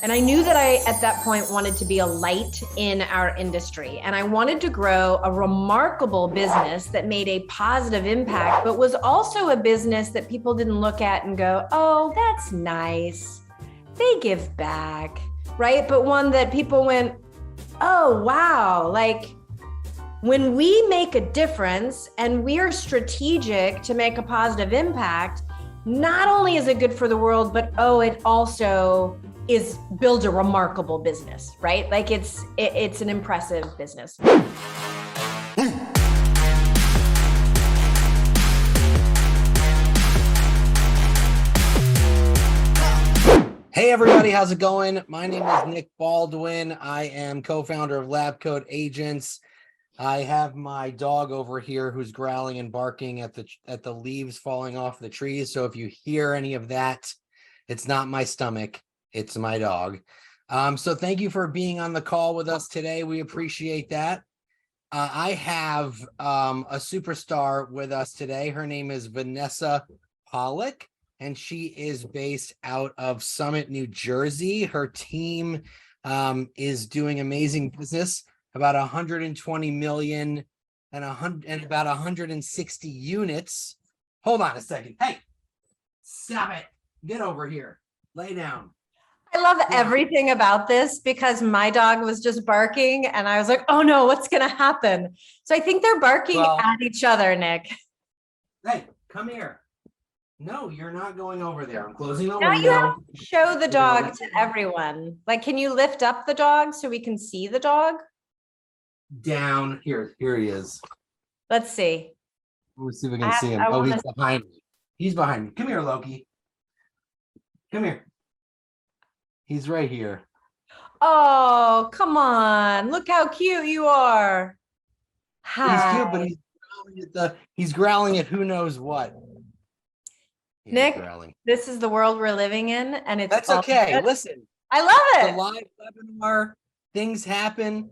And I knew that I, at that point, wanted to be a light in our industry. And I wanted to grow a remarkable business that made a positive impact, but was also a business that people didn't look at and go, oh, that's nice. They give back, right? But one that people went, oh, wow. Like when we make a difference and we are strategic to make a positive impact, not only is it good for the world, but it also builds a remarkable business, right? Like it's an impressive business. Hey everybody, how's it going? My name is Nick Baldwin. I am co-founder of LabCoatAgents. I have my dog over here who's growling and barking at the leaves falling off the trees. So if you hear any of that, it's not my stomach. It's my dog. So thank you for being on the call with us today. We appreciate that. I have a superstar with us today. Her name is Vanessa Pollock, and she is based out of Summit, New Jersey. Her team is doing amazing business, about 120 million and about 160 units. Hold on a second. Hey, stop it. Get over here. Lay down. I love everything about this because my dog was just barking and I was like, oh no, what's going to happen? So I think they're barking at each other, Nick. Hey, come here. No, you're not going over there. I'm closing the Now window. you have to show the dog to everyone. Like, can you lift up the dog so we can see the dog? Down. Here he is. Let's see. Let's see if we can see him. Oh, he's behind me. He's behind me. Come here, Loki. Come here. He's right here. Oh, come on. Look how cute you are. Hi. He's cute, but he's growling at who knows what. Nick, this is the world we're living in, and that's okay. Good. Listen, I love it. The live webinar, things happen.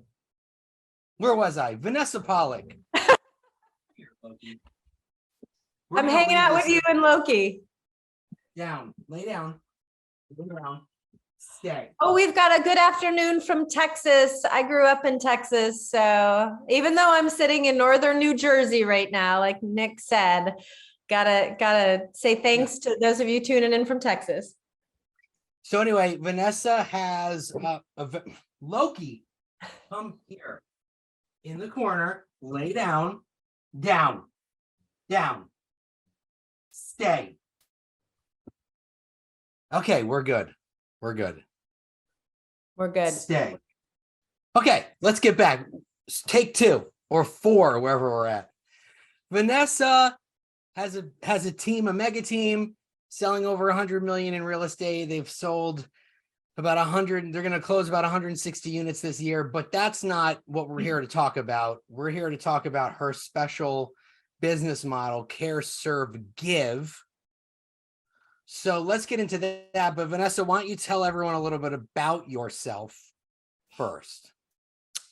Where was I? Vanessa Pollock. Here, Loki. I'm hanging out with you and Loki. Down. Lay down. Lay down. Stay. Oh, we've got a good afternoon from Texas. I grew up in Texas, so even though I'm sitting in northern New Jersey right now, like Nick said, gotta say thanks to those of you tuning in from Texas. So anyway, Vanessa has Loki. Come here in the corner. Lay down. Down. Down. Stay. Okay, we're good. We're good. We're good. Stay. Okay, let's get back. Take 2 or 4, wherever we're at. Vanessa has a team, a mega team, selling over 100 million in real estate. They've sold about 100. They're going to close about 160 units this year, but that's not what we're here to talk about. We're here to talk about her special business model, Care, Serve, Give. So let's get into that. But Vanessa, why don't you tell everyone a little bit about yourself first?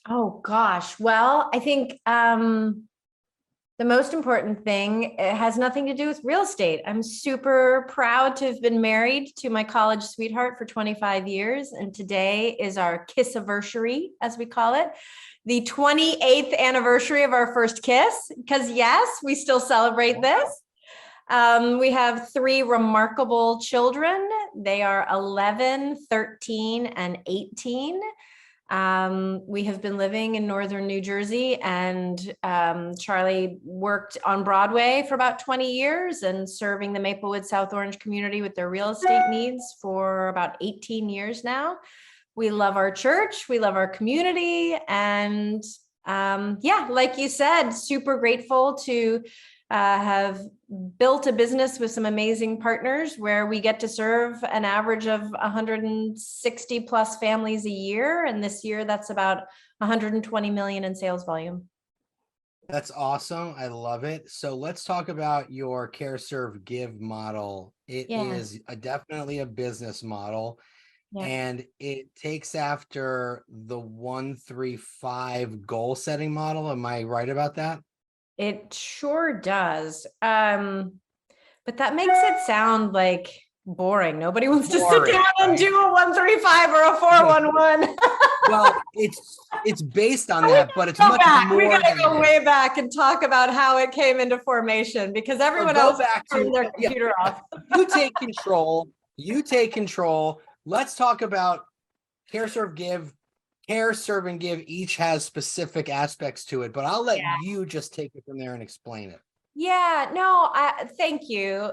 Oh gosh. Well, I think the most important thing, it has nothing to do with real estate. I'm super proud to have been married to my college sweetheart for 25 years. And today is our kiss-iversary, as we call it, the 28th anniversary of our first kiss, because yes, we still celebrate this. We have 3 remarkable children. They are 11, 13, and 18. We have been living in northern New Jersey, and Charlie worked on Broadway for about 20 years and serving the Maplewood South Orange community with their real estate needs for about 18 years now. We love our church, we love our community, and like you said, super grateful to have built a business with some amazing partners where we get to serve an average of 160 plus families a year. And this year, that's about 120 million in sales volume. That's awesome. I love it. So let's talk about your Care, Serve, Give model. It is definitely a business model. Yeah. And it takes after the 1-3-5 goal setting model. Am I right about that? It sure does. But that makes it sound like boring. Nobody wants to sit Boring, down and right? do a 135 or a 411. Well, it's based on that, but it's Go much back. We more gotta than go that. way back and talk about how it came into formation because everyone Go else back to turned their yeah, computer off. you take control. You take control. Let's talk about care, serve, give. Care, serve, and give each has specific aspects to it, but I'll let you just take it from there and explain it. Yeah, no, thank you.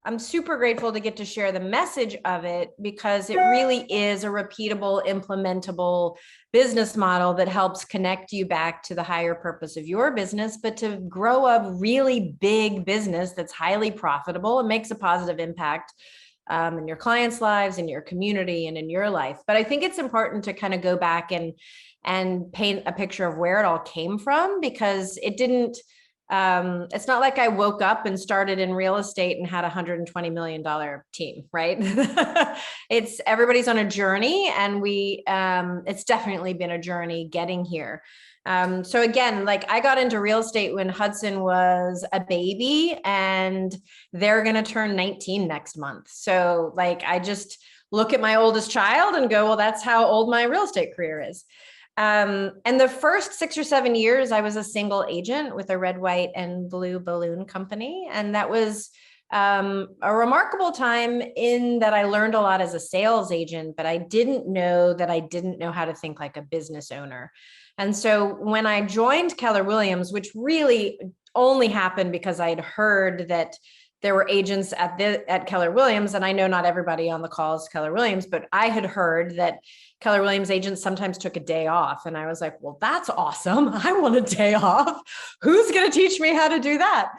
I'm super grateful to get to share the message of it because it really is a repeatable, implementable business model that helps connect you back to the higher purpose of your business, but to grow a really big business that's highly profitable and makes a positive impact in your clients' lives, in your community, and in your life. But I think it's important to kind of go back and paint a picture of where it all came from because it didn't. It's not like I woke up and started in real estate and had $120 million team, right? It's everybody's on a journey, and it's definitely been a journey getting here. So again, like I got into real estate when Hudson was a baby and they're going to turn 19 next month. So like, I just look at my oldest child and go, well, that's how old my real estate career is. And the first 6 or 7 years, I was a single agent with a red, white, and blue balloon company. And that was a remarkable time in that I learned a lot as a sales agent, but I didn't know how to think like a business owner. And so when I joined Keller Williams, which really only happened because I'd heard that there were agents at Keller Williams, and I know not everybody on the call is Keller Williams, but I had heard that Keller Williams agents sometimes took a day off. And I was like, well, that's awesome. I want a day off. Who's going to teach me how to do that?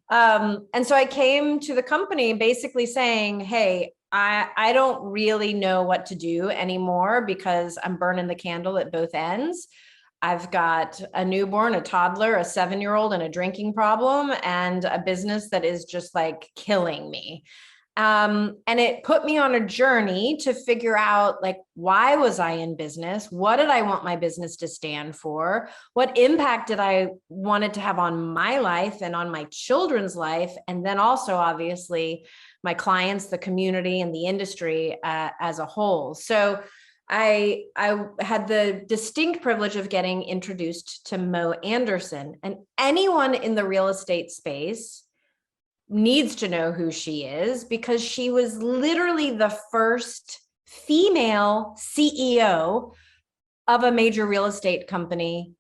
And so I came to the company basically saying, hey, I don't really know what to do anymore because I'm burning the candle at both ends. I've got a newborn, a toddler, a 7-year-old, and a drinking problem, and a business that is just like killing me. And it put me on a journey to figure out, like, why was I in business? What did I want my business to stand for? What impact did I wanted to have on my life and on my children's life? And then also, obviously, my clients, the community, and the industry as a whole. So I had the distinct privilege of getting introduced to Mo Anderson, and anyone in the real estate space needs to know who she is because she was literally the first female CEO of a major real estate company,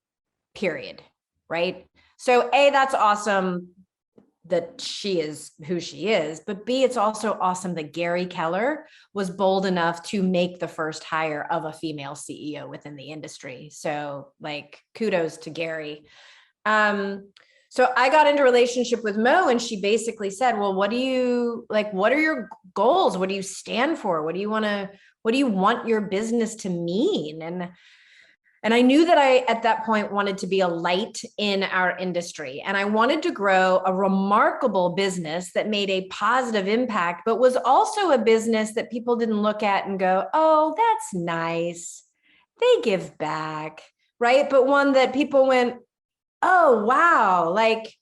period. Right? So A, that's awesome that she is who she is, but B, it's also awesome that Gary Keller was bold enough to make the first hire of a female CEO within the industry. So like, kudos to Gary. So I got into a relationship with Mo, and she basically said, well, what are your goals? What do you stand for? What do you want your business to mean? And I knew that I, at that point, wanted to be a light in our industry. And I wanted to grow a remarkable business that made a positive impact, but was also a business that people didn't look at and go, oh, that's nice. They give back, right? But one that people went, oh, wow. Like,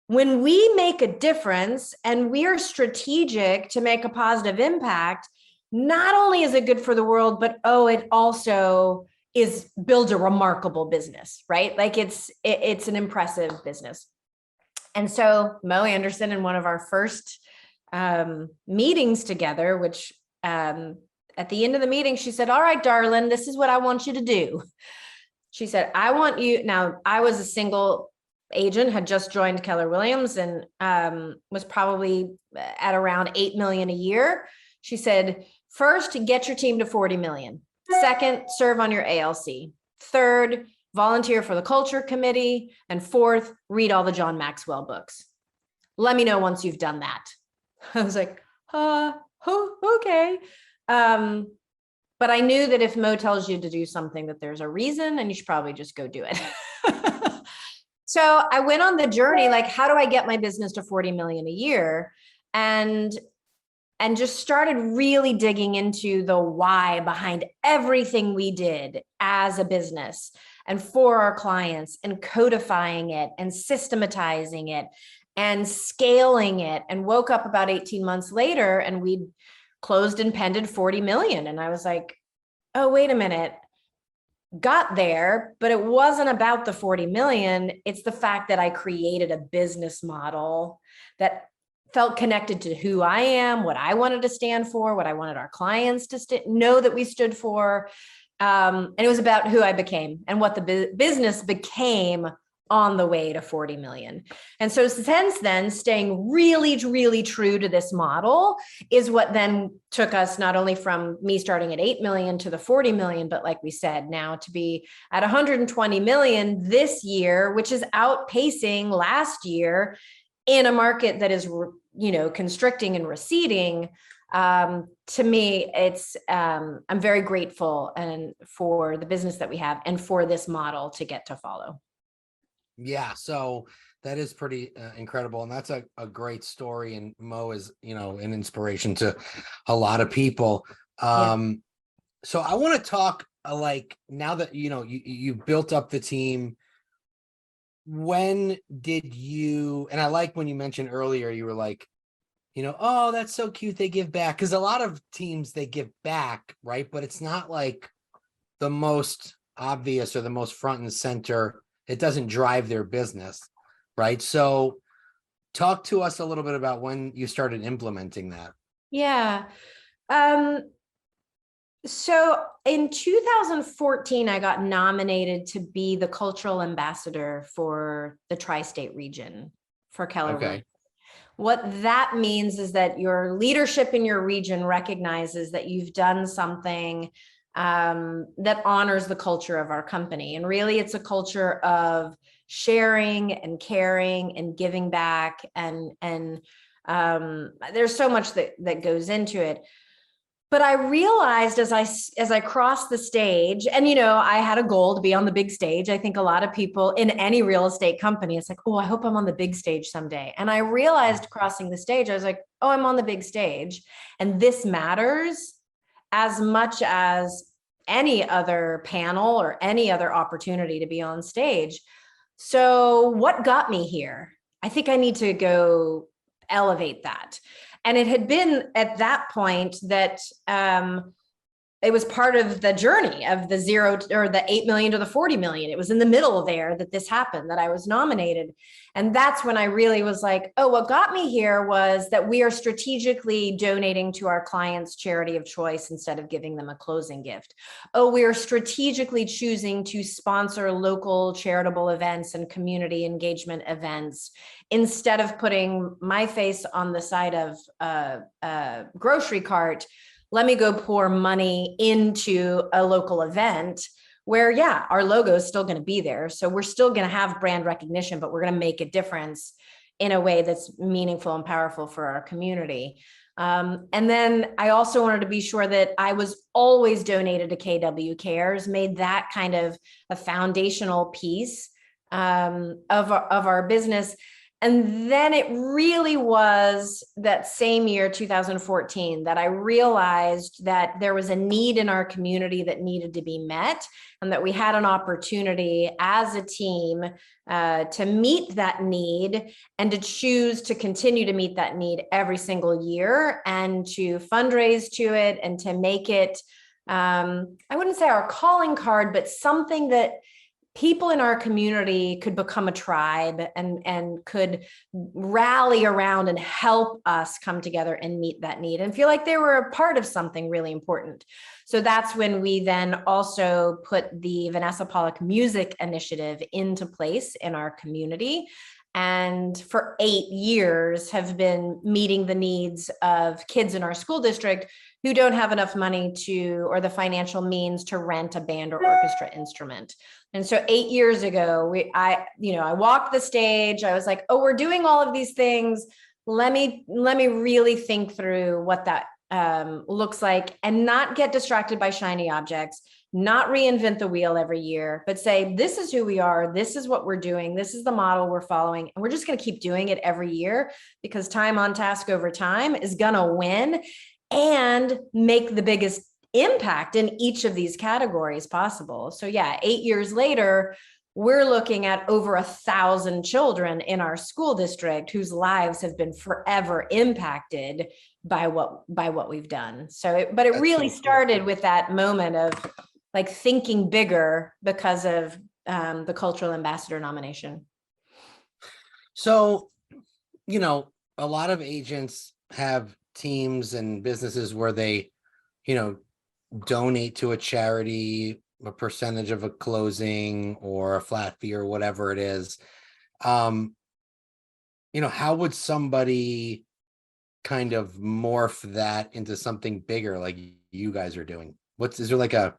when we make a difference and we are strategic to make a positive impact, not only is it good for the world, but it also builds a remarkable business, right? Like it's an impressive business. And so Mo Anderson, in one of our first meetings together, which at the end of the meeting, she said, all right, darling, this is what I want you to do. She said, I want you, now I was a single agent, had just joined Keller Williams and was probably at around 8 million a year. She said, first, get your team to 40 million. Second, serve on your ALC. Third, volunteer for the culture committee. And fourth, read all the John Maxwell books. Let me know once you've done that. I was like, okay. But I knew that if Mo tells you to do something, that there's a reason and you should probably just go do it. So I went on the journey, like, how do I get my business to 40 million a year? And just started really digging into the why behind everything we did as a business and for our clients, and codifying it and systematizing it and scaling it, and woke up about 18 months later and we closed and pended 40 million. And I was like, oh, wait a minute, got there, but it wasn't about the 40 million. It's the fact that I created a business model that felt connected to who I am, what I wanted to stand for, what I wanted our clients to know that we stood for. And it was about who I became and what the business became on the way to 40 million. And so since then, staying really, really true to this model is what then took us not only from me starting at 8 million to the 40 million, but like we said, now to be at 120 million this year, which is outpacing last year in a market that is, constricting and receding. To me, it's, I'm very grateful and for the business that we have and for this model to get to follow. Yeah, so that is pretty incredible, and that's a great story. And Mo is, an inspiration to a lot of people. So I want to talk like now that you built up the team. When did you? And I like when you mentioned earlier, you were like, oh, that's so cute, they give back, because a lot of teams, they give back, right? But it's not like the most obvious or the most front and center. It doesn't drive their business, right? So talk to us a little bit about when you started implementing that. Yeah. So in 2014, I got nominated to be the cultural ambassador for the tri-state region for Keller Williams. What that means is that your leadership in your region recognizes that you've done something that honors the culture of our company. And really, it's a culture of sharing and caring and giving back. And there's so much that goes into it. But I realized as I crossed the stage, and I had a goal to be on the big stage. I think a lot of people in any real estate company, it's like, oh, I hope I'm on the big stage someday. And I realized crossing the stage, I was like, oh, I'm on the big stage. And this matters as much as any other panel or any other opportunity to be on stage. So what got me here? I think I need to go elevate that. And it had been at that point that it was part of the journey of the 0 or the 8 million to the 40 million. It was in the middle there that this happened, that I was nominated. And that's when I really was like, oh, what got me here was that we are strategically donating to our clients' charity of choice instead of giving them a closing gift. Oh, we are strategically choosing to sponsor local charitable events and community engagement events instead of putting my face on the side of a grocery cart. Let me go pour money into a local event where, yeah, our logo is still going to be there. So we're still going to have brand recognition, but we're going to make a difference in a way that's meaningful and powerful for our community. And then I also wanted to be sure that I was always donated to KW Cares, made that kind of a foundational piece of our business. And then it really was that same year, 2014, that I realized that there was a need in our community that needed to be met, and that we had an opportunity as a team to meet that need and to choose to continue to meet that need every single year and to fundraise to it and to make it, I wouldn't say our calling card, but something that people in our community could become a tribe and could rally around and help us come together and meet that need and feel like they were a part of something really important. So that's when we then also put the Vanessa Pollock Music Initiative into place in our community. And for 8 years have been meeting the needs of kids in our school district who don't have enough money or the financial means to rent a band or orchestra instrument. And so 8 years ago, I walked the stage. I was like, oh, we're doing all of these things. Let me really think through what that looks like and not get distracted by shiny objects, not reinvent the wheel every year, but say, this is who we are. This is what we're doing. This is the model we're following. And we're just going to keep doing it every year because time on task over time is going to win and make the biggest impact in each of these categories possible. So yeah, 8 years later, we're looking at over 1,000 children in our school district whose lives have been forever impacted by what we've done. So, but it That's really so cool. started with that moment of like thinking bigger because of the cultural ambassador nomination. So, a lot of agents have teams and businesses where they, donate to a charity, a percentage of a closing or a flat fee or whatever it is. How would somebody kind of morph that into something bigger like you guys are doing? Is there like a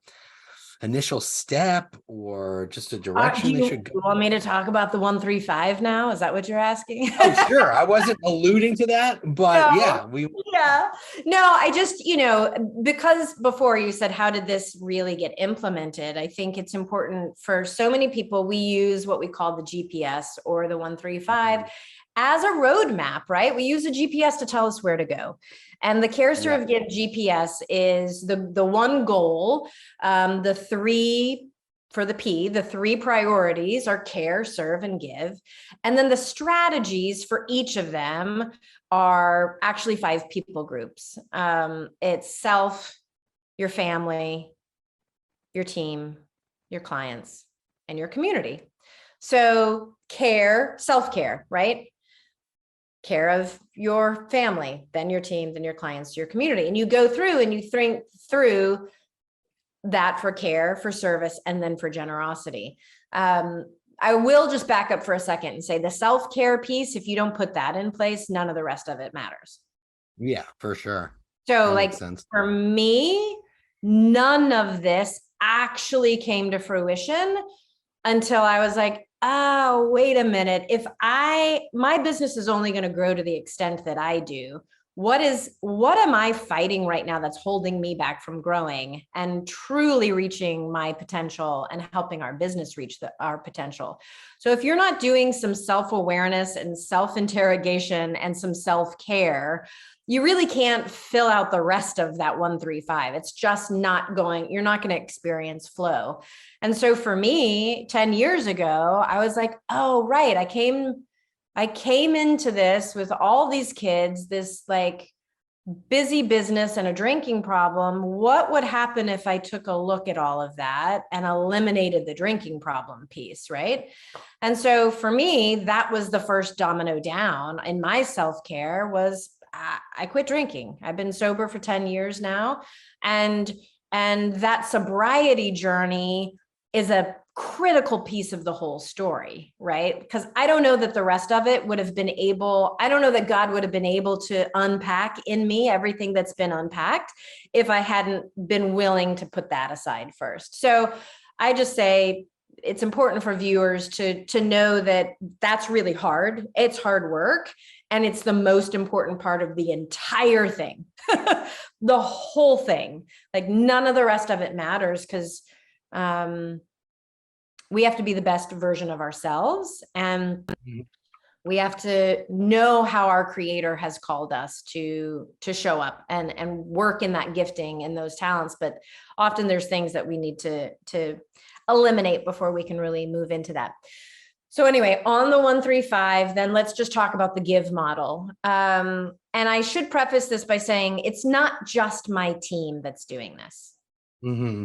initial step or just a direction they should go? You want me to talk about the 135 now? Is that what you're asking? Oh, sure. I wasn't alluding to that, but No, I just, because before you said, how did this really get implemented? I think it's important for so many people. We use what we call the GPS or the 135 as a roadmap, right? We use a GPS to tell us where to go. And the Care Serve Give GPS is the one goal. The three for the P, the three priorities are care, serve, and give. And then the strategies for each of them are actually 5 people groups. It's self, your family, your team, your clients, and your community. So care, self-care, right? Care of your family, then your team, then your clients, your community. And you go through and you think through that for care, for service, and then for generosity. I will just back up for a second and say the self-care piece, if you don't put that in place, none of the rest of it matters. Yeah, for sure. So like for me, none of this actually came to fruition until I was like, oh, wait a minute. If my business is only going to grow to the extent that I do, what am I fighting right now that's holding me back from growing and truly reaching my potential and helping our business reach our potential? So if you're not doing some self-awareness and self-interrogation and some self-care, you really can't fill out the rest of that 135. It's just not going, you're not going to experience flow. And so for me, 10 years ago, I was like, oh, right. I came into this with all these kids, this like busy business and a drinking problem. What would happen if I took a look at all of that and eliminated the drinking problem piece, right? And so for me, that was the first domino down in my self-care was I quit drinking. I've been sober for 10 years now. And that sobriety journey is a critical piece of the whole story, right? Because I don't know that the rest of it would have been I don't know that God would have been able to unpack in me everything that's been unpacked if I hadn't been willing to put that aside first. So I just say it's important for viewers to know that that's really hard. It's hard work. And it's the most important part of the entire thing, the whole thing. Like none of the rest of it matters because we have to be the best version of ourselves. And we have to know how our Creator has called us to show up and work in that gifting and those talents. But often there's things that we need to eliminate before we can really move into that. So anyway, on the 135, then let's just talk about the give model. And I should preface this by saying it's not just my team that's doing this. Mm-hmm.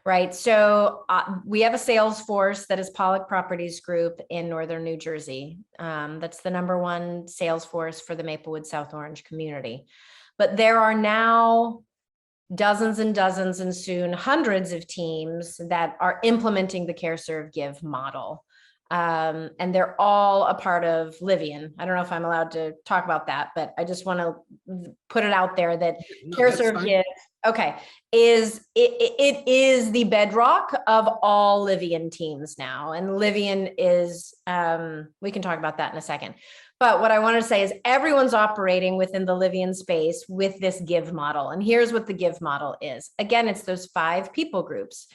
Right. So we have a sales force that is Pollock Properties Group in Northern New Jersey. That's the #1 sales force for the Maplewood South Orange community. But there are now dozens and dozens and soon hundreds of teams that are implementing the Care Serve Give model. And they're all a part of Livian. I don't know if I'm allowed to talk about that, but I just want to put it out there that Care Serve Give, it is the bedrock of all Livian teams now. And Livian is, we can talk about that in a second. But what I want to say is everyone's operating within the Livian space with this give model. And here's what the give model is. Again, it's those 5 people groups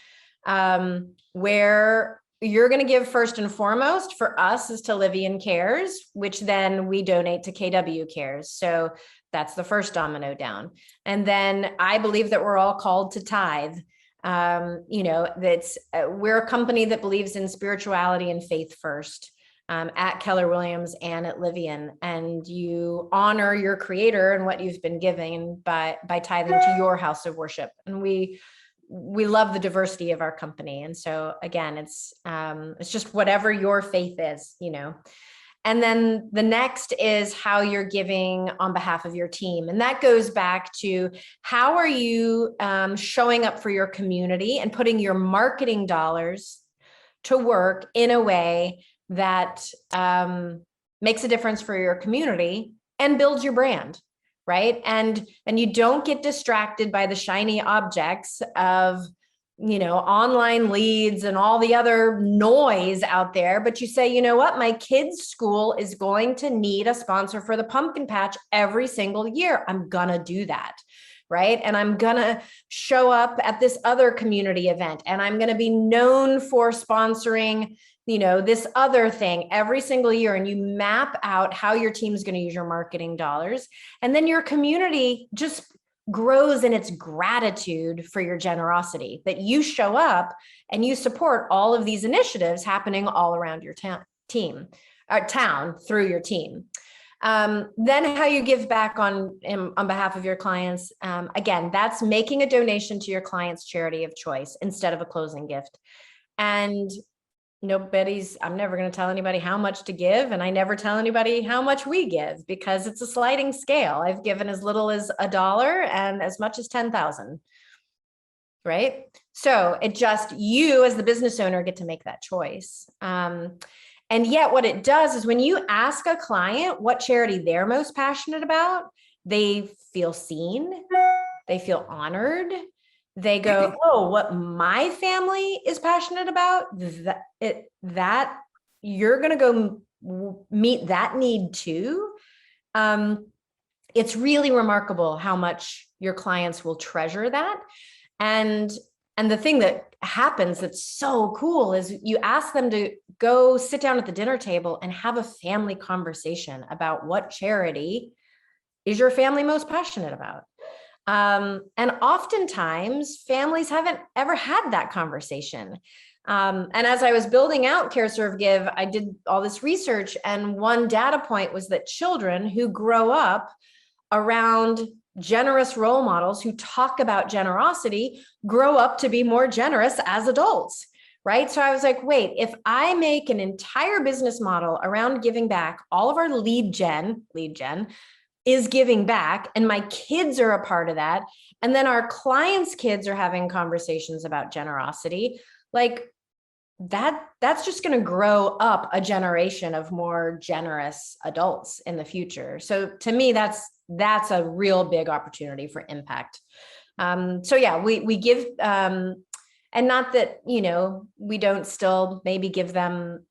where you're going to give first and foremost for us is to Livian Cares, which then we donate to KW Cares. So that's the first domino down. And then I believe that we're all called to tithe. We're a company that believes in spirituality and faith first. At Keller Williams and at Livian, and you honor your creator and what you've been giving by tithing to your house of worship. And we love the diversity of our company. And so again, it's just whatever your faith is, And then the next is how you're giving on behalf of your team. And that goes back to how are you showing up for your community and putting your marketing dollars to work in a way that makes a difference for your community and builds your brand, right? And you don't get distracted by the shiny objects of, online leads and all the other noise out there, but you say, you know what, my kid's school is going to need a sponsor for the pumpkin patch every single year. I'm gonna do that. Right. And I'm going to show up at this other community event, and I'm going to be known for sponsoring, this other thing every single year. And you map out how your team is going to use your marketing dollars. And then your community just grows in its gratitude for your generosity, that you show up and you support all of these initiatives happening all around your town through your team. Then how you give back on behalf of your clients. Again, that's making a donation to your client's charity of choice instead of a closing gift. And I'm never going to tell anybody how much to give. And I never tell anybody how much we give, because it's a sliding scale. I've given as little as $1 and as much as 10,000. Right. So you as the business owner get to make that choice. And yet what it does is when you ask a client what charity they're most passionate about, they feel seen, they feel honored. They go, oh, what my family is passionate about, that you're going to go meet that need too. It's really remarkable how much your clients will treasure that. And the thing that happens that's so cool is you ask them to go sit down at the dinner table and have a family conversation about what charity is your family most passionate about. And oftentimes families haven't ever had that conversation. And as I was building out Care, Serve, Give, I did all this research. And one data point was that children who grow up around generous role models who talk about generosity grow up to be more generous as adults, right? So I was like, wait, if I make an entire business model around giving back, all of our lead gen is giving back, and my kids are a part of that, and then our clients' kids are having conversations about generosity, like that's just going to grow up a generation of more generous adults in the future. So to me, that's a real big opportunity for impact. So yeah, we give, and not that, we don't still maybe give them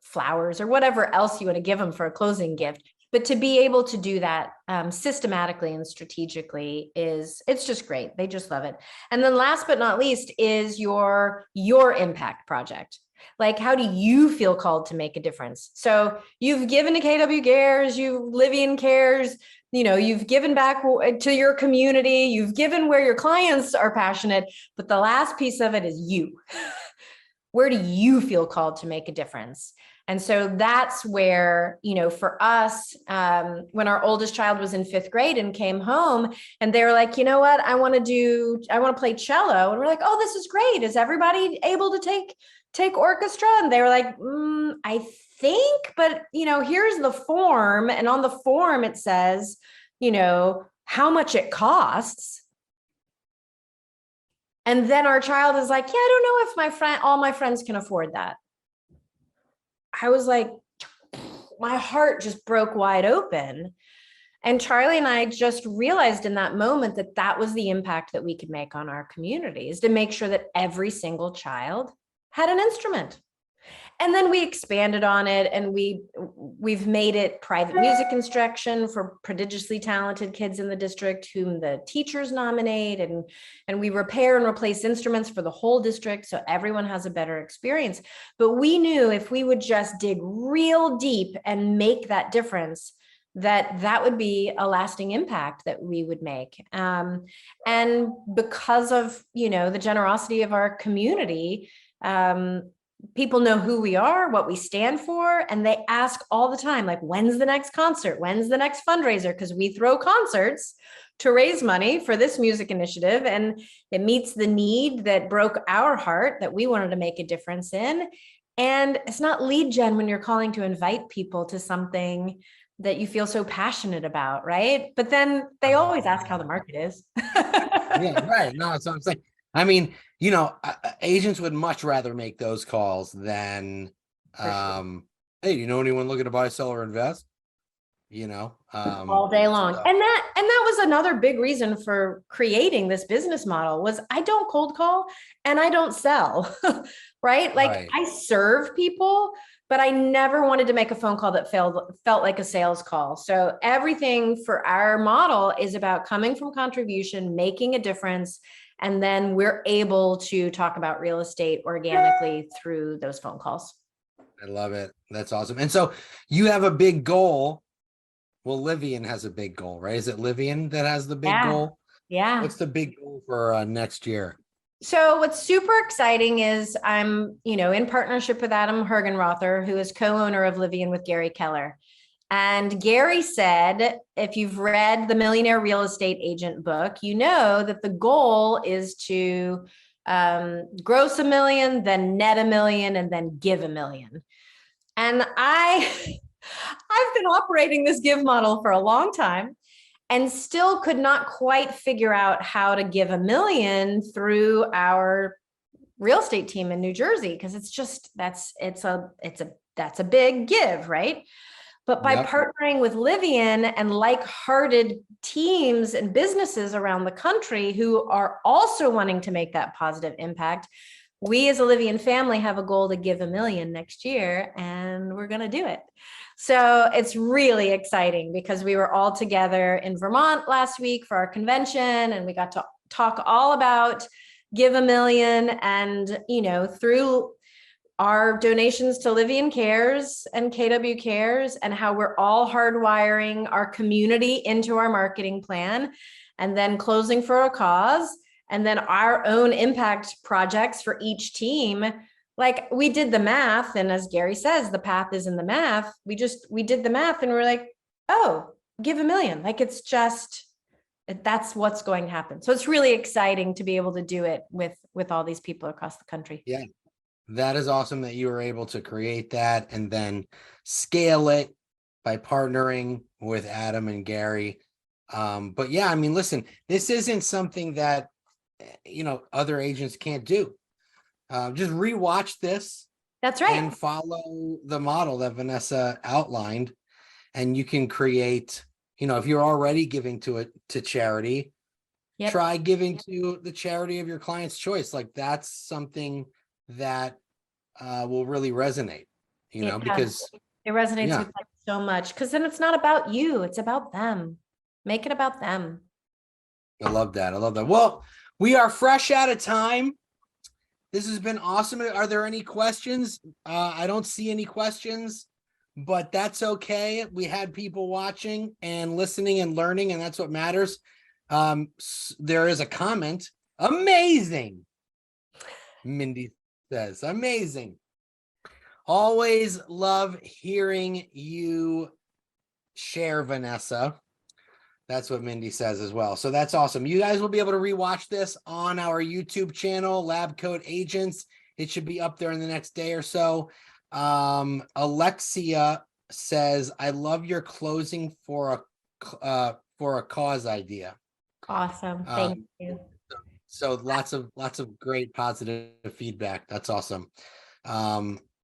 flowers or whatever else you want to give them for a closing gift, but to be able to do that systematically and strategically it's just great. They just love it. And then last but not least is your impact project. Like, how do you feel called to make a difference? So you've given to KW Cares, Livian Cares, you've given back to your community, you've given where your clients are passionate, but the last piece of it is you. Where do you feel called to make a difference? And so that's where, for us, when our oldest child was in 5th grade and came home and they were like, you know what, I want to play cello. And we're like, oh, this is great. Is everybody able to take orchestra? And they were like, I think, but here's the form. And on the form, it says, how much it costs. And then our child is like, yeah, I don't know if all my friends can afford that. I was like, my heart just broke wide open. And Charlie and I just realized in that moment that was the impact that we could make on our communities, to make sure that every single child had an instrument. And then we expanded on it, and we've made it private music instruction for prodigiously talented kids in the district whom the teachers nominate, and we repair and replace instruments for the whole district so everyone has a better experience. But we knew if we would just dig real deep and make that difference, that would be a lasting impact that we would make. And because of, the generosity of our community, people know who we are, what we stand for, and they ask all the time, like, when's the next concert? When's the next fundraiser? Because we throw concerts to raise money for this music initiative, and it meets the need that broke our heart that we wanted to make a difference in. And it's not lead gen when you're calling to invite people to something that you feel so passionate about, right? But then they always ask how the market is. Yeah, right. No, that's what I'm saying. I mean, agents would much rather make those calls than, Sure. hey, do you know anyone looking to buy, sell, or invest? All day long. So, And that was another big reason for creating this business model was I don't cold call and I don't sell, right? Like right. I serve people, but I never wanted to make a phone call that felt like a sales call. So everything for our model is about coming from contribution, making a difference, and then we're able to talk about real estate organically through those phone calls. I love it. That's awesome. And so you have a big goal. Well, Livian has a big goal, right? Is it Livian that has the big goal? Yeah. What's the big goal for next year? So what's super exciting is I'm, in partnership with Adam Hergenrother, who is co-owner of Livian with Gary Keller. And Gary said, if you've read the Millionaire Real Estate Agent book, you know that the goal is to gross $1 million, then net $1 million, and then give $1 million. And I've been operating this give model for a long time and still could not quite figure out how to give $1 million through our real estate team in New Jersey. Cause it's just, that's a big give, right? But by partnering with Livian and like-hearted teams and businesses around the country who are also wanting to make that positive impact, we as a Livian family have a goal to give $1 million next year, and we're going to do it. So it's really exciting because we were all together in Vermont last week for our convention, and we got to talk all about give $1 million and, through our donations to Livian Cares and KW Cares and how we're all hardwiring our community into our marketing plan and then closing for a cause and then our own impact projects for each team. Like we did the math. And as Gary says, the path is in the math. We did the math and we're like, oh, give $1 million. Like it's just, that's what's going to happen. So it's really exciting to be able to do it with all these people across the country. Yeah. That is awesome that you were able to create that and then scale it by partnering with Adam and Gary. But yeah, I mean, listen, this isn't something that, other agents can't do. Just rewatch this. That's right. And follow the model that Vanessa outlined. And you can create, if you're already giving to charity, try giving to the charity of your client's choice. Like that's something that will really resonate, because it resonates with them so much because then it's not about you, it's about them. Make it about them. I love that. Well, we are fresh out of time. This has been awesome. Are there any questions? I don't see any questions, but that's okay. We had people watching and listening and learning, and that's what matters. There is a comment. Amazing. Mindy says, amazing. Always love hearing you share, Vanessa. That's what Mindy says as well. So that's awesome. You guys will be able to rewatch this on our YouTube channel, LabCoatAgents. It should be up there in the next day or so. Alexia says, I love your closing for a cause idea. Awesome. Thank you. So lots of great positive feedback. That's awesome.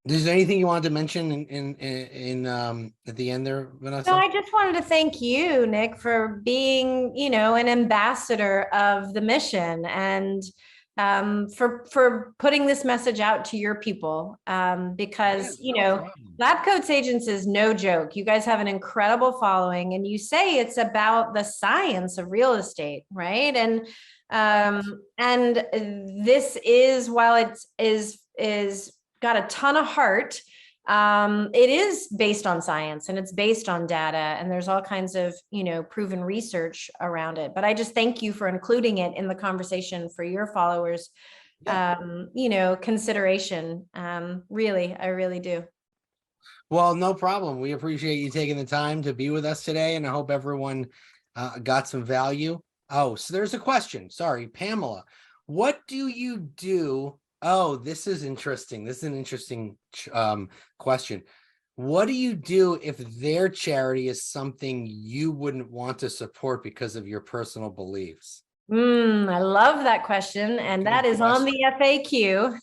Is there anything you wanted to mention in at the end there, Vanessa? No, I just wanted to thank you, Nick, for being, an ambassador of the mission and for putting this message out to your people. Because, LabCoatAgents is no joke. You guys have an incredible following, and you say it's about the science of real estate, right? And this is, while it is got a ton of heart, it is based on science and it's based on data, and there's all kinds of, proven research around it. But I just thank you for including it in the conversation for your followers, consideration. Really, I really do. Well, no problem. We appreciate you taking the time to be with us today, and I hope everyone got some value. Oh, so there's a question. Sorry, Pamela. What do you do? Oh, this is interesting. This is an interesting question. What do you do if their charity is something you wouldn't want to support because of your personal beliefs? I love that question. And that is on the FAQ.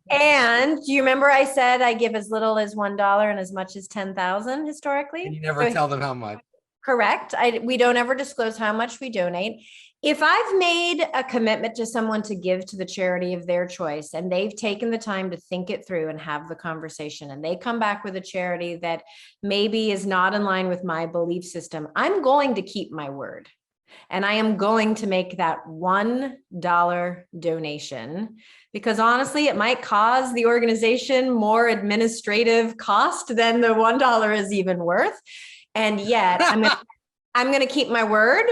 And do you remember I said I give as little as $1 and as much as 10,000 historically? And you never tell them how much. Correct. We don't ever disclose how much we donate. If I've made a commitment to someone to give to the charity of their choice, and they've taken the time to think it through and have the conversation, and they come back with a charity that maybe is not in line with my belief system, I'm going to keep my word. And I am going to make that $1 donation, because honestly, it might cause the organization more administrative cost than the $1 is even worth. And yet I'm going to keep my word,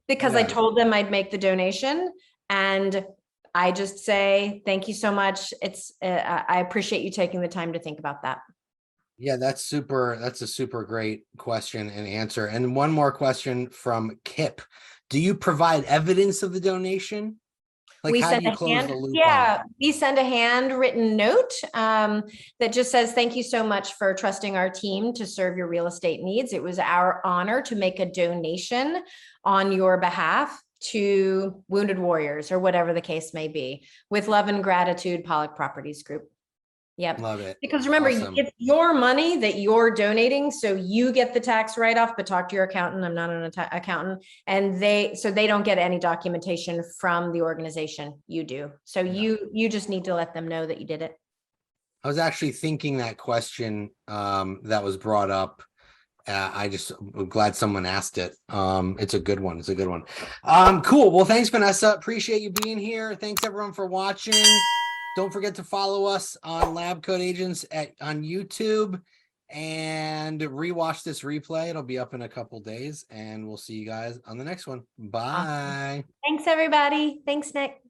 because I told them I'd make the donation. And I just say, thank you so much. I appreciate you taking the time to think about that. Yeah, that's a super great question and answer. And one more question from Kip. Do you provide evidence of the donation? Like, how do you close the loop? Yeah, we send a handwritten note that just says, thank you so much for trusting our team to serve your real estate needs. It was our honor to make a donation on your behalf to Wounded Warriors, or whatever the case may be. With love and gratitude, Pollock Properties Group. Yep. Love it. Because remember, it's your money that you're donating. So you get the tax write-off, but talk to your accountant. I'm not an accountant. And they don't get any documentation from the organization. You do. So you just need to let them know that you did it. I was actually thinking that question that was brought up. I'm glad someone asked it. It's a good one. It's a good one. Cool. Well, thanks, Vanessa. Appreciate you being here. Thanks everyone for watching. Don't forget to follow us on LabCoatAgents on YouTube, and rewatch this replay. It'll be up in a couple days, and we'll see you guys on the next one. Bye. Awesome. Thanks, everybody. Thanks, Nick.